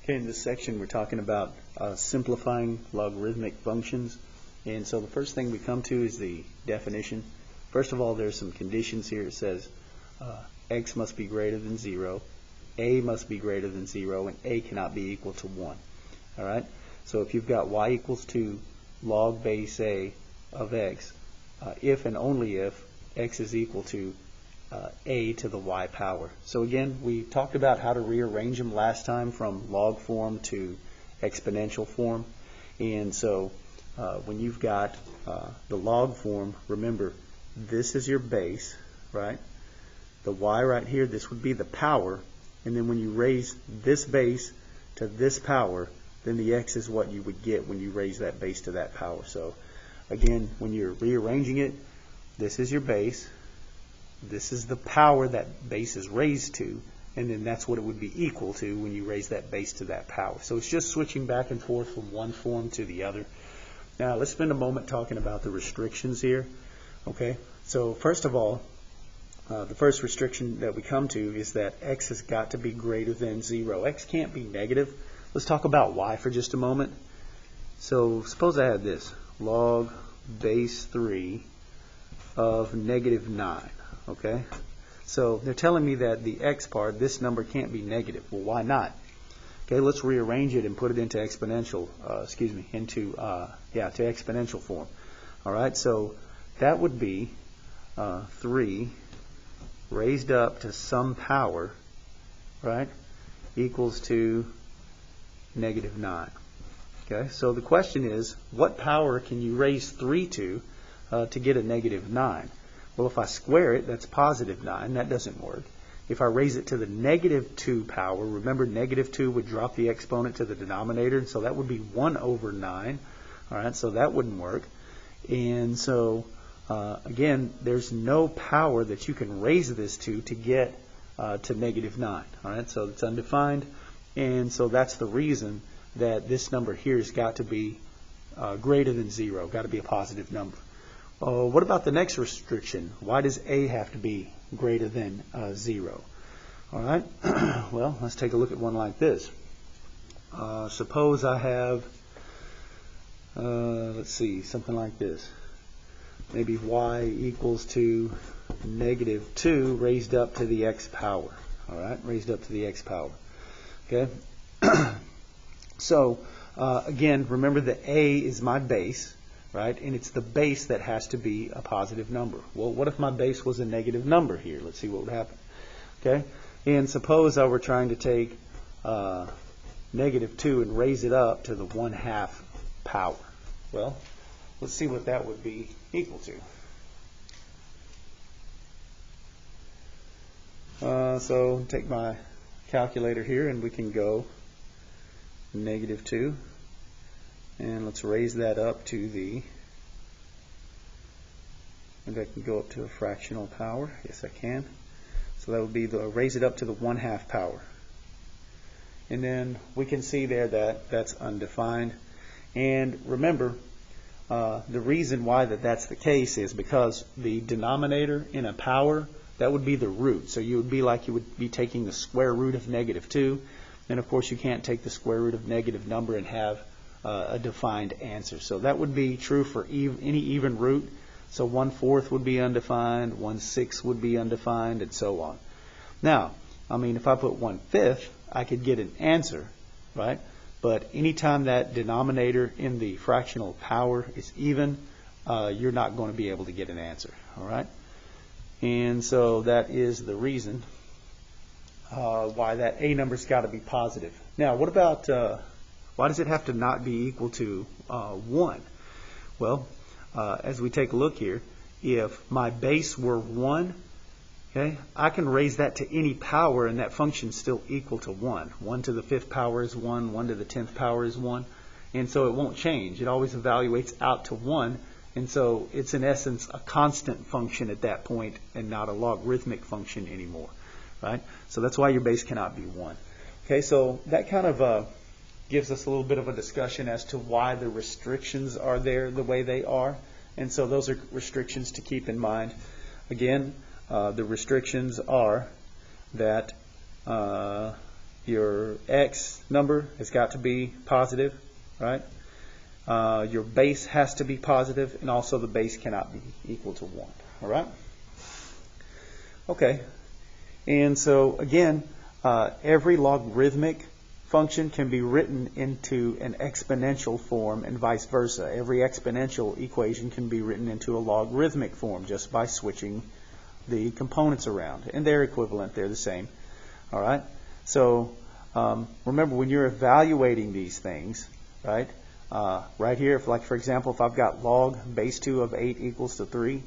Okay, in this section we're talking about simplifying logarithmic functions. And so the first thing we come to is the definition. First of all, there's some conditions here. It says x must be greater than 0, a must be greater than 0, and a cannot be equal to 1. All right? So if you've got y equals 2 log base a of x, if and only if x is equal to a to the y power. So again, we talked about how to rearrange them last time from log form to exponential form. And so when you've got the log form, remember, this is your base, right? The y right here, this would be the power. And then when you raise this base to this power, then the x is what you would get when you raise that base to that power. So again, when you're rearranging it, this is your base. This is the power that base is raised to, and then that's what it would be equal to when you raise that base to that power. So it's just switching back and forth from one form to the other. Now let's spend a moment talking about the restrictions here. Okay, so first of all, the first restriction that we come to is that x has got to be greater than 0. X can't be negative. Let's talk about y for just a moment. So suppose I had this, log base 3 of negative 9. Okay, so they're telling me that the x part, this number can't be negative. Well, why not? Okay, let's rearrange it and put it into exponential, to exponential form. All right, so that would be 3 raised up to some power, right, equals to negative 9. Okay, so the question is, what power can you raise 3 to get a negative 9? Well, if I square it, that's positive 9. That doesn't work. If I raise it to the negative 2 power, remember negative 2 would drop the exponent to the denominator, and so that would be 1 over 9. All right, so that wouldn't work. And so, again, there's no power that you can raise this to get to negative 9. All right, so it's undefined, and so that's the reason that this number here has got to be greater than 0, got to be a positive number. What about the next restriction? Why does a have to be greater than 0? All right, well, let's take a look at one like this. Suppose I have, let's see, something like this. Maybe y equals to negative 2 raised up to the x power. All right, raised up to the x power. Okay, so again, remember the a is my base. Right, and it's the base that has to be a positive number. Well, what if my base was a negative number here? Let's see what would happen. Okay, and suppose I were trying to take negative 2 and raise it up to the 1/2 power. Well, let's see what that would be equal to. So take my calculator here, and we can go negative 2. And let's raise that up to the, maybe I can go up to a fractional power. Yes, I can. So that would be raise it up to the 1/2 power. And then we can see there that that's undefined. And remember, the reason why that's the case is because the denominator in a power, that would be the root. So you would be taking the square root of negative 2. And of course you can't take the square root of negative number and have a defined answer. So that would be true for any even root. So 1/4 would be undefined, 1/6 would be undefined, and so on. Now, I mean, if I put 1/5, I could get an answer, right? But anytime that denominator in the fractional power is even, you're not going to be able to get an answer, all right? And so that is the reason why that a number's got to be positive. Now, what about why does it have to not be equal to 1? Well, as we take a look here, if my base were 1, okay, I can raise that to any power and that function's still equal to 1. 1 to the 5th power is 1, 1 to the 10th power is 1, and so it won't change. It always evaluates out to 1, and so it's in essence a constant function at that point and not a logarithmic function anymore, right? So that's why your base cannot be 1. Okay, so that kind of gives us a little bit of a discussion as to why the restrictions are there the way they are. And so those are restrictions to keep in mind. Again, the restrictions are that Your x number has got to be positive, right? Your base has to be positive, and also the base cannot be equal to 1. All right? Okay. And so, again, every logarithmic function can be written into an exponential form and vice versa. Every exponential equation can be written into a logarithmic form just by switching the components around. And they're equivalent. They're the same. All right? So, remember, when you're evaluating these things, right? Right here, if, like, for example, if I've got log base 2 of 8 equals to 3,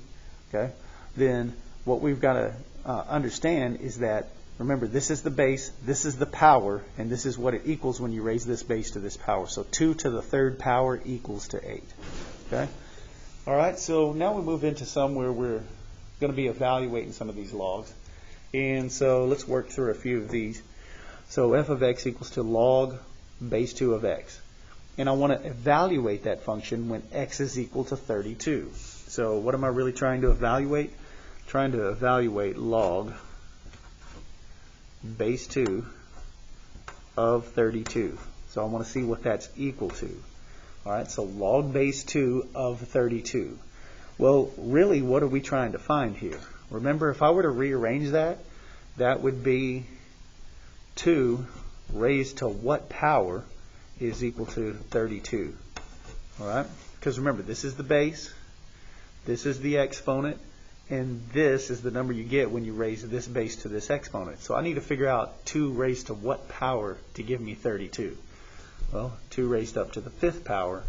okay, then what we've got to understand is that, remember, this is the base, this is the power, and this is what it equals when you raise this base to this power. So 2 to the 3rd power equals to 8. Okay? All right, so now we move into some where we're going to be evaluating some of these logs. And so let's work through a few of these. So f of x equals to log base 2 of x. And I want to evaluate that function when x is equal to 32. So what am I really trying to evaluate? Trying to evaluate log base 2 of 32. So I want to see what that's equal to. All right, so log base 2 of 32. Well, really, what are we trying to find here? Remember, if I were to rearrange that, that would be 2 raised to what power is equal to 32. All right? Because remember, this is the base, this is the exponent, and this is the number you get when you raise this base to this exponent. So I need to figure out 2 raised to what power to give me 32. Well, 2 raised up to the 5th power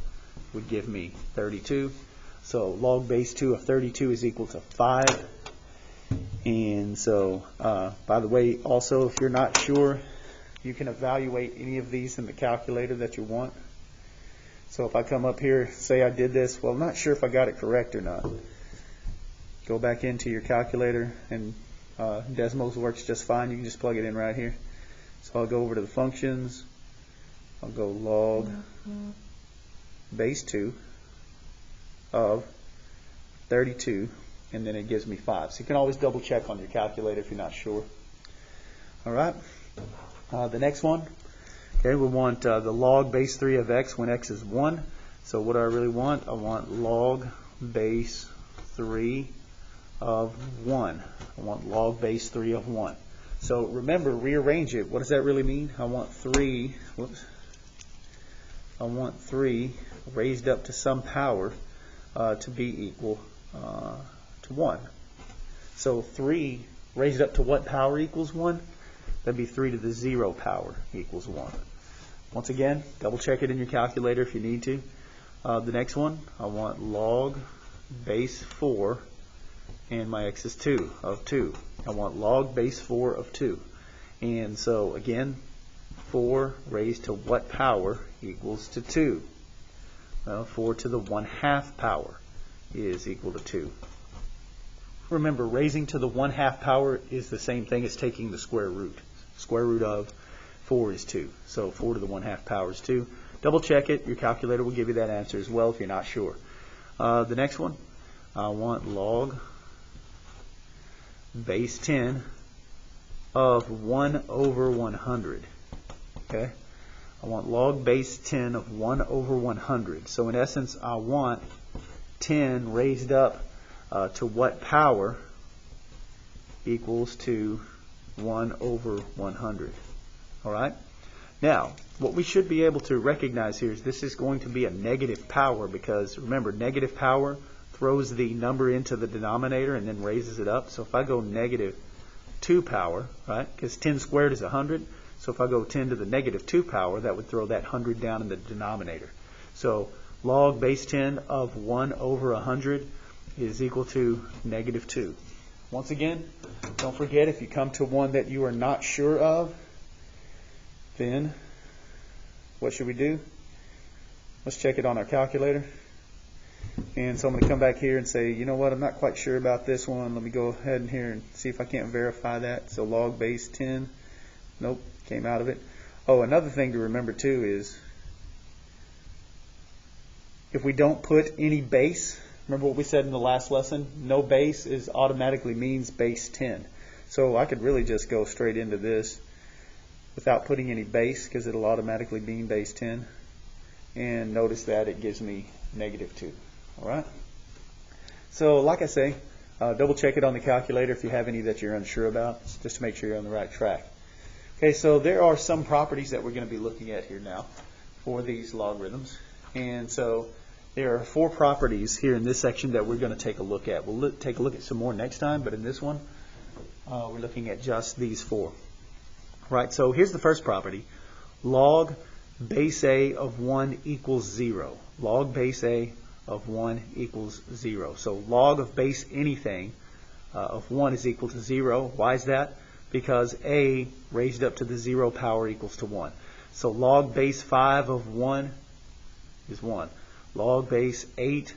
would give me 32. So log base 2 of 32 is equal to 5. And so, by the way, also, if you're not sure, you can evaluate any of these in the calculator that you want. So if I come up here, say I did this, well, I'm not sure if I got it correct or not. Go back into your calculator, and Desmos works just fine. You can just plug it in right here. So I'll go over to the functions. I'll go log base 2 of 32, and then it gives me 5. So you can always double check on your calculator if you're not sure. All right. The next one, okay, we want the log base 3 of x when x is 1. So what do I really want? I want log base 3 of 1. I want log base 3 of 1. So remember, rearrange it. What does that really mean? I want 3, I want 3 raised up to some power to be equal to 1. So 3 raised up to what power equals 1? That'd be 3 to the 0 power equals 1. Once again, double check it in your calculator if you need to. The next one, I want log base 4, and my x is 2 of 2. I want log base 4 of 2. And so again, 4 raised to what power equals to 2? Well, 4 to the 1/2 power is equal to 2. Remember, raising to the 1/2 power is the same thing as taking the square root. Square root of 4 is 2. So 4 to the 1/2 power is 2. Double check it. Your calculator will give you that answer as well if you're not sure. The next one, I want log base 10 of 1 over 100. Okay? I want log base 10 of 1 over 100. So in essence, I want 10 raised up to what power equals to 1 over 100. All right? Now, what we should be able to recognize here is this is going to be a negative power because, remember, negative power throws the number into the denominator and then raises it up. So if I go negative 2 power, right, because 10 squared is 100, so if I go 10 to the negative 2 power, that would throw that 100 down in the denominator. So log base 10 of 1 over 100 is equal to negative 2. Once again, don't forget, if you come to one that you are not sure of, then what should we do? Let's check it on our calculator. And so I'm going to come back here and say, you know what, I'm not quite sure about this one. Let me go ahead and here and see if I can't verify that. So log base 10, nope, came out of it. Oh, another thing to remember too is if we don't put any base, remember what we said in the last lesson? No base is automatically means base 10. So I could really just go straight into this without putting any base, because it'll automatically beam base 10. And notice that it gives me -2. All right. So like I say, double check it on the calculator if you have any that you're unsure about, just to make sure you're on the right track. Okay, so there are some properties that we're going to be looking at here now for these logarithms. And so there are 4 properties here in this section that we're going to take a look at. We'll take a look at some more next time, but in this one, we're looking at just these 4. Right, so here's the first property. Log base A of 1 equals 0. Log base A of 1 equals 0. So log of base anything of 1 is equal to 0. Why is that? Because A raised up to the 0 power equals to 1. So log base 5 of 1 is 1. Log base 8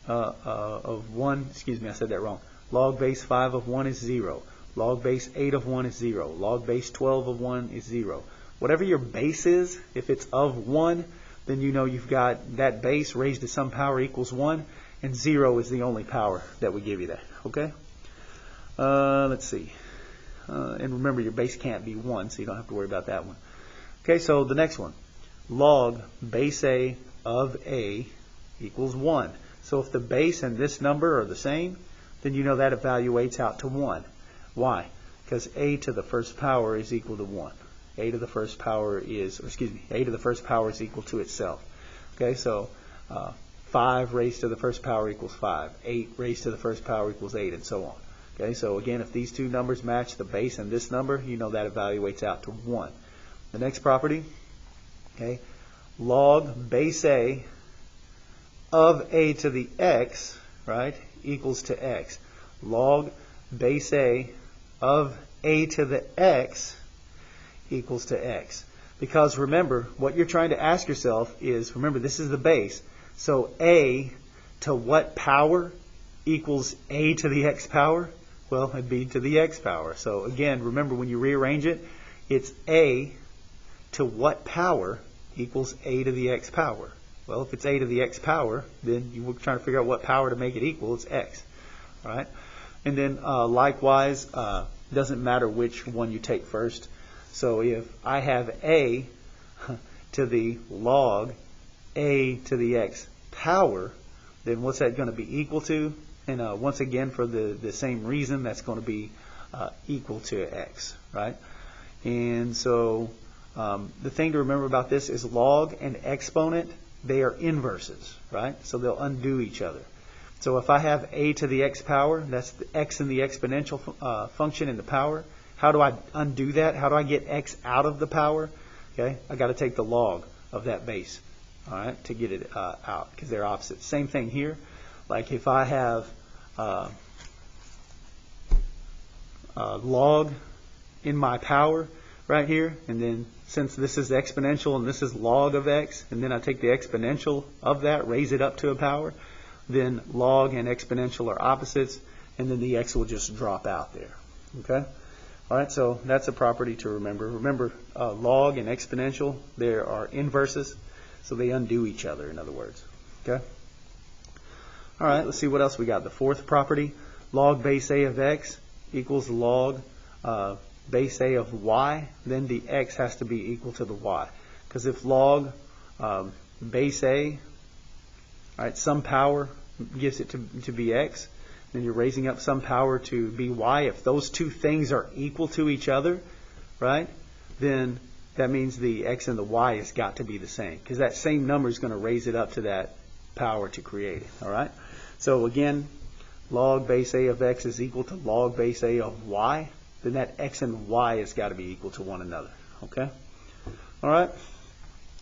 of 1, excuse me, I said that wrong. Log base 5 of 1 is 0. Log base 8 of 1 is 0. Log base 12 of 1 is 0. Whatever your base is, if it's of 1, then you know you've got that base raised to some power equals 1, and 0 is the only power that would give you that. Okay? Let's see. And remember, your base can't be 1, so you don't have to worry about that one. Okay, so the next one. Log base A of A equals 1. So if the base and this number are the same, then you know that evaluates out to 1. Why? Because A to the first power is equal to 1. A to the first power is, or excuse me, A to the first power is equal to itself. Okay, so 5 raised to the first power equals 5. 8 raised to the first power equals 8, and so on. Okay, so again, if these two numbers match the base and this number, you know that evaluates out to 1. The next property, okay, log base A of A to the x, right, equals to x. Log base A of A to the x equals to x. Because remember, what you're trying to ask yourself is, remember, this is the base. So A to what power equals A to the x power? Well, it'd be to the x power. So again, remember, when you rearrange it, it's A to what power equals A to the x power. Well, if it's A to the x power, then you're trying to figure out what power to make it equal. It's x. All right? And then likewise, doesn't matter which one you take first. So if I have A to the log A to the x power, then what's that going to be equal to? And once again, for the same reason, that's going to be equal to x, right? And so the thing to remember about this is log and exponent, they are inverses, right? So they'll undo each other. So if I have A to the x power, that's the x in the exponential function in the power. How do I undo that? How do I get x out of the power? Okay, I got to take the log of that base, all right, to get it out, because they're opposite. Same thing here. Like if I have log in my power right here, and then since this is exponential and this is log of x, and then I take the exponential of that, raise it up to a power, then log and exponential are opposites, and then the x will just drop out there. Okay? All right, so that's a property to remember. Remember, log and exponential, there are inverses, so they undo each other, in other words. Okay? All right, let's see what else we got. The fourth property, log base A of x equals log base A of y, then the x has to be equal to the y. Because if log base A, all right, some power gives it to be x, then you're raising up some power to be y. If those two things are equal to each other, right, then that means the x and the y has got to be the same, because that same number is going to raise it up to that power to create it. All right. So again, log base A of x is equal to log base A of y. Then that x and y has got to be equal to one another. Okay. All right.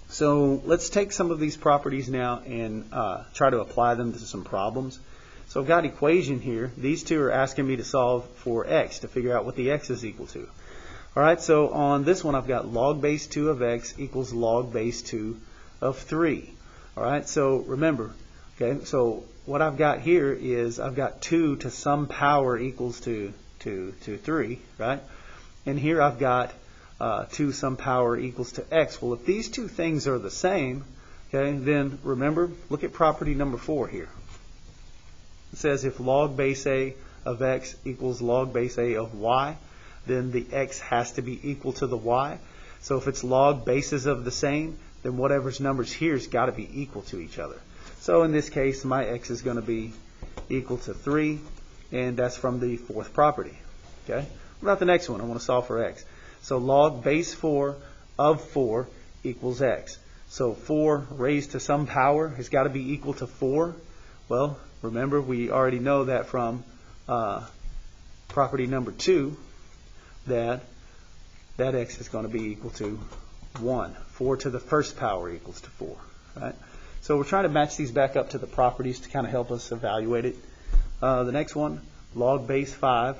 So let's take some of these properties now and try to apply them to some problems. So I've got an equation here. These two are asking me to solve for x, to figure out what the x is equal to. All right, so on this one I've got log base 2 of x equals log base 2 of 3. All right, so remember, okay, so what I've got here is I've got 2 to some power equals to 3, right? And here I've got 2 some power equals to x. Well, if these two things are the same, okay, then remember, look at property number 4 here. It says if log base A of x equals log base A of y, then the x has to be equal to the y. So if it's log bases of the same, then whatever's numbers here has got to be equal to each other. So in this case, my x is going to be equal to 3, and that's from the fourth property. Okay. What about the next one? I want to solve for x. So log base 4 of 4 equals x. So 4 raised to some power has got to be equal to 4. Well, remember, we already know that from property number 2 that x is going to be equal to 1. 4 to the first power equals to 4. Right? So we're trying to match these back up to the properties to kind of help us evaluate it. The next one, log base 5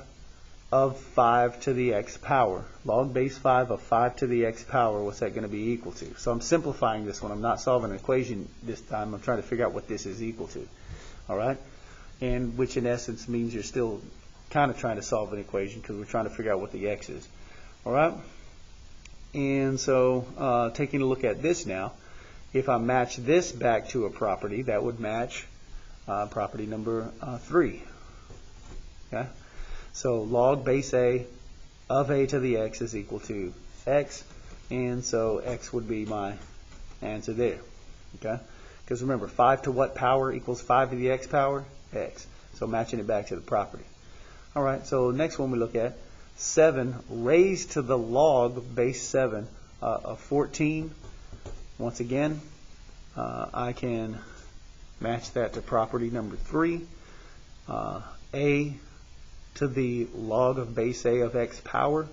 of 5 to the x power. Log base 5 of 5 to the x power, what's that going to be equal to? So I'm simplifying this one. I'm not solving an equation this time. I'm trying to figure out what this is equal to. All right? And which in essence means you're still kind of trying to solve an equation because we're trying to figure out what the x is. All right? And so taking a look at this now, if I match this back to a property, that would match property number 3. Okay? So log base a of a to the x is equal to x, and so x would be my answer there. Okay? Because remember, 5 to what power equals 5 to the x power? X. So matching it back to the property. All right, so next one we look at, 7 raised to the log base 7 of 14. Once again, I can match that to property number 3. A to the log of base a of x power.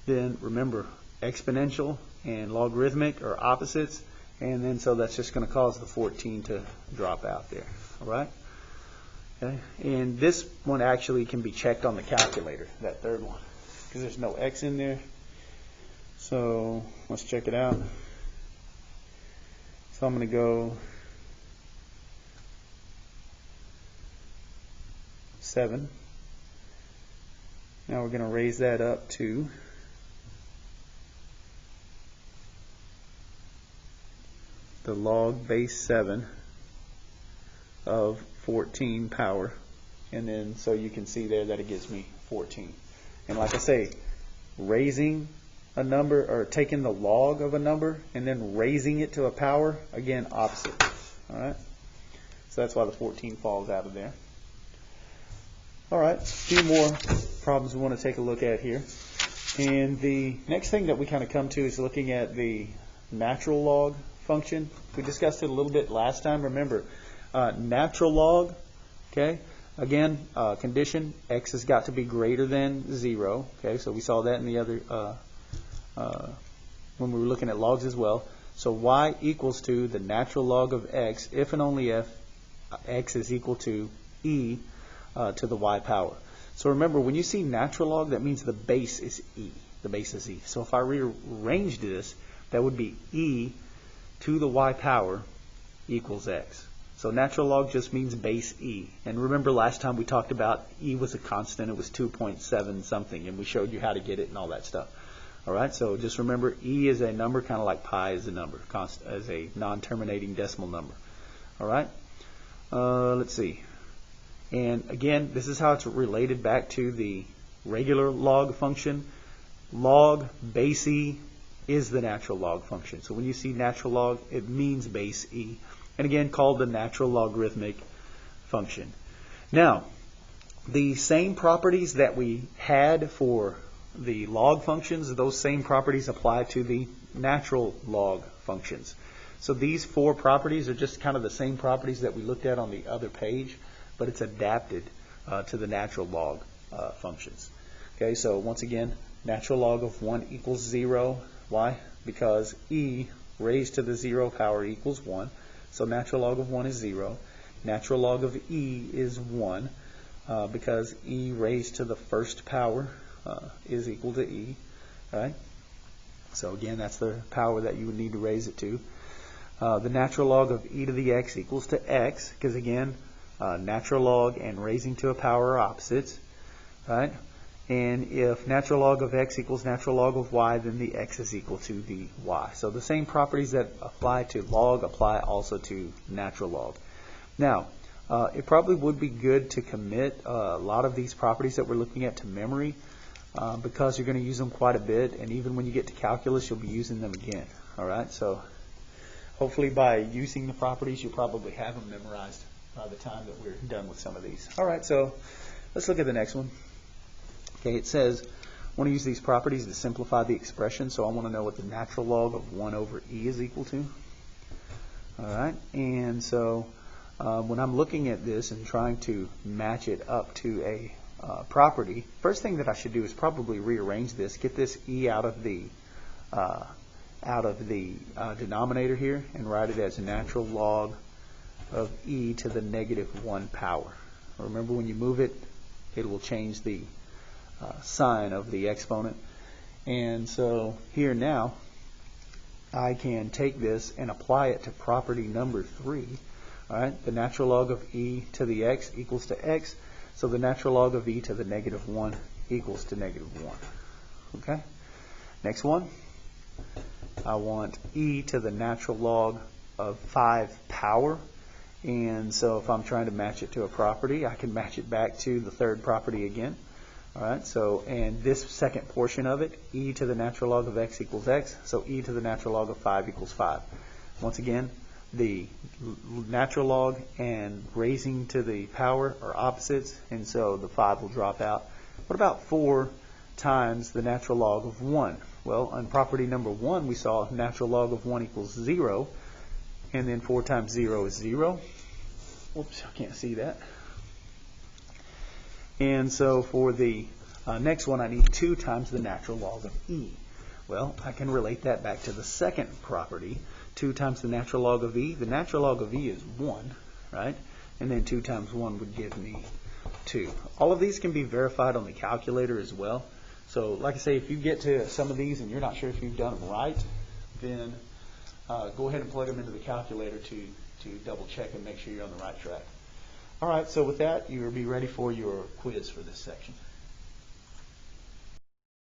Then remember, exponential and logarithmic are opposites, and then so that's just going to cause the 14 to drop out there. All right? Okay. And this one actually can be checked on the calculator, that third one, because there's no x in there. So let's check it out. So I'm going to go 7. Now we're going to raise that up to the log base 7 of 14 power, and then so you can see there that it gives me 14. And like I say, raising a number or taking the log of a number and then raising it to a power, again, opposite. All right, so that's why the 14 falls out of there. All right, a few more problems we want to take a look at here. And the next thing that we kind of come to is looking at the natural log function. We discussed it a little bit last time. Remember, natural log, okay, again, condition, x has got to be greater than 0. Okay, so we saw that in the other, when we were looking at logs as well. So y equals to the natural log of x if and only if x is equal to e to the y power. So remember, when you see natural log, that means the base is e. The base is e. So if I rearranged this, that would be e to the y power equals x. So natural log just means base e. And remember last time we talked about e was a constant. It was 2.7 something, and we showed you how to get it and all that stuff. All right, so just remember, e is a number, kind of like pi is a number, as a non-terminating decimal number. All right, let's see. And again, this is how it's related back to the regular log function. Log base e is the natural log function. So when you see natural log, it means base e. And again, called the natural logarithmic function. Now, the same properties that we had for the log functions, those same properties apply to the natural log functions. So these 4 properties are just kind of the same properties that we looked at on the other page, but it's adapted to the natural log functions. Okay, so once again, natural log of 1 equals 0. Why? Because e raised to the 0 power equals 1. So natural log of 1 is 0. Natural log of e is 1 because e raised to the first power is equal to e. Right? So again, that's the power that you would need to raise it to. The natural log of e to the x equals to x, because again, natural log and raising to a power are opposites. Right? And if natural log of x equals natural log of y, then the x is equal to the y. So the same properties that apply to log apply also to natural log. Now, it probably would be good to commit a lot of these properties that we're looking at to memory. because you're going to use them quite a bit, and even when you get to calculus, you'll be using them again. All right, so hopefully by using the properties, you'll probably have them memorized by the time that we're done with some of these. All right, so let's look at the next one. Okay, it says, I want to use these properties to simplify the expression, so I want to know what the natural log of 1 over e is equal to. All right, and so when I'm looking at this and trying to match it up to a property, first thing that I should do is probably rearrange this, get this e out of the denominator here, and write it as a natural log of e to the negative 1 power. Remember, when you move it, it will change the sign of the exponent. And so here now, I can take this and apply it to property number 3. All right, the natural log of e to the x equals to x, so the natural log of e to the negative 1 equals to negative 1. Okay, next one, I want e to the natural log of 5 power, and so if I'm trying to match it to a property, I can match it back to the third property again. All right, so, and this second portion of it, e to the natural log of x equals x, so e to the natural log of 5 equals 5. Once again, the natural log and raising to the power are opposites, and so the 5 will drop out. What about 4 times the natural log of 1? Well, on property number 1, we saw natural log of 1 equals 0, and then 4 times 0 is 0. Whoops, I can't see that. And so for the next one, I need 2 times the natural log of e. Well, I can relate that back to the second property. 2 times the natural log of e. The natural log of e is 1, right? And then 2 times 1 would give me 2. All of these can be verified on the calculator as well. So like I say, if you get to some of these and you're not sure if you've done them right, then go ahead and plug them into the calculator to double check and make sure you're on the right track. All right, so with that, you'll be ready for your quiz for this section.